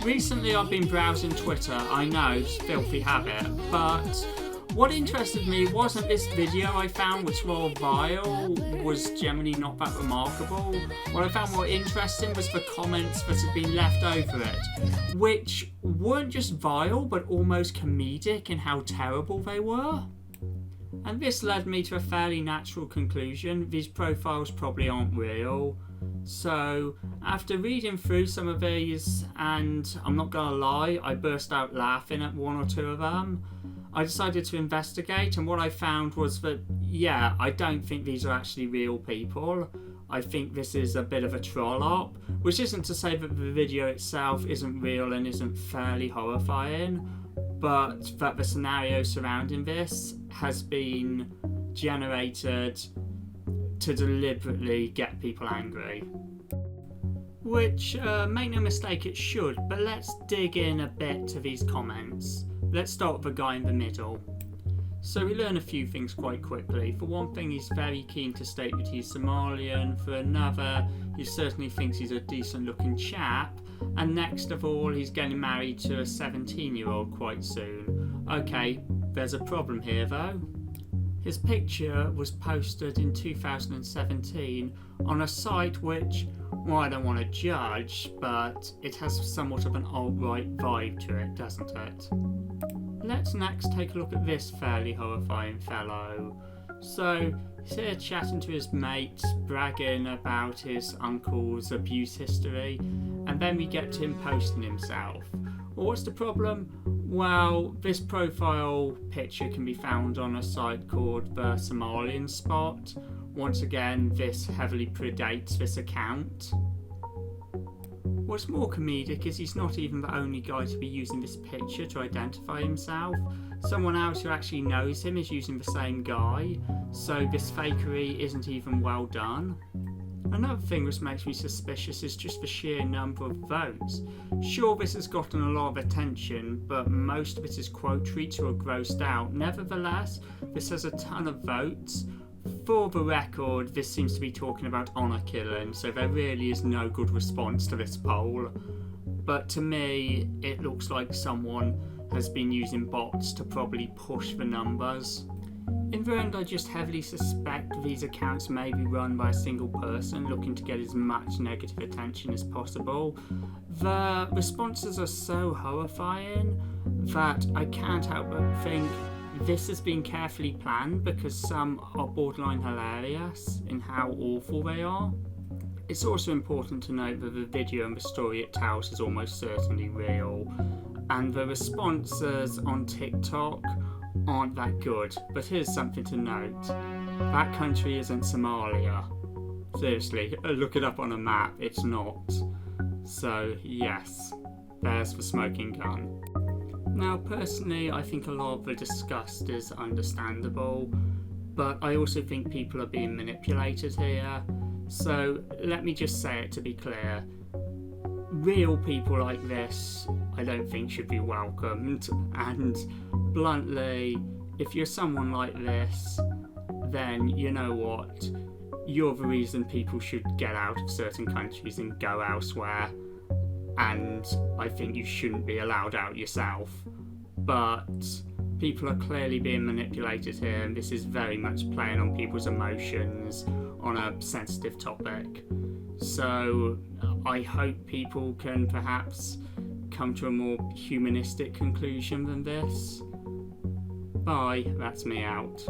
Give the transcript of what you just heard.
Recently I've been browsing Twitter, I know, filthy habit, but what interested me wasn't this video I found, which while vile was generally not that remarkable. What I found more interesting was the comments that had been left over it, which weren't just vile but almost comedic in how terrible they were. And this led me to a fairly natural conclusion: these profiles probably aren't real. So after reading through some of these, and I'm not gonna lie, I burst out laughing at one or two of them, I decided to investigate, and what I found was that, yeah, I don't think these are actually real people. I think this is a bit of a troll op, which isn't to say that the video itself isn't real and isn't fairly horrifying, but that the scenario surrounding this has been generated to deliberately get people angry. Which, make no mistake, it should, but let's dig in a bit to these comments. Let's start with the guy in the middle. So we learn a few things quite quickly. For one thing, he's very keen to state that he's Somalian. For another, he certainly thinks he's a decent looking chap. And next of all, he's getting married to a 17-year-old quite soon. Okay, there's a problem here though. His picture was posted in 2017 on a site which, well, I don't want to judge, but it has somewhat of an alt-right vibe to it, doesn't it? Let's next take a look at this fairly horrifying fellow. So, he's here chatting to his mates, bragging about his uncle's abuse history, and then we get to him posting himself. Well, what's the problem? Well, this profile picture can be found on a site called the Somalian Spot. Once again, this heavily predates this account. What's more comedic is he's not even the only guy to be using this picture to identify himself. Someone else who actually knows him is using the same guy, so this fakery isn't even well done. Another thing which makes me suspicious is just the sheer number of votes. Sure, this has gotten a lot of attention, but most of it is quote tweets who are grossed out. Nevertheless, this has a ton of votes. For the record, this seems to be talking about honour killing, so there really is no good response to this poll. But to me, it looks like someone has been using bots to probably push the numbers. In the end, I just heavily suspect these accounts may be run by a single person looking to get as much negative attention as possible. The responses are so horrifying that I can't help but think this has been carefully planned, because some are borderline hilarious in how awful they are. It's also important to note that the video and the story it tells is almost certainly real, and the responses on TikTok aren't that good. But here's something to note: that country isn't Somalia. Seriously, look it up on a map, it's not. So yes, there's the smoking gun. Now personally, I think a lot of the disgust is understandable, but I also think people are being manipulated here. So let me just say it to be clear: real people like this I don't think should be welcomed, and bluntly, if you're someone like this, then you know what, you're the reason people should get out of certain countries and go elsewhere, and I think you shouldn't be allowed out yourself. But people are clearly being manipulated here, and this is very much playing on people's emotions on a sensitive topic. So I hope people can perhaps come to a more humanistic conclusion than this. Bye, that's me out.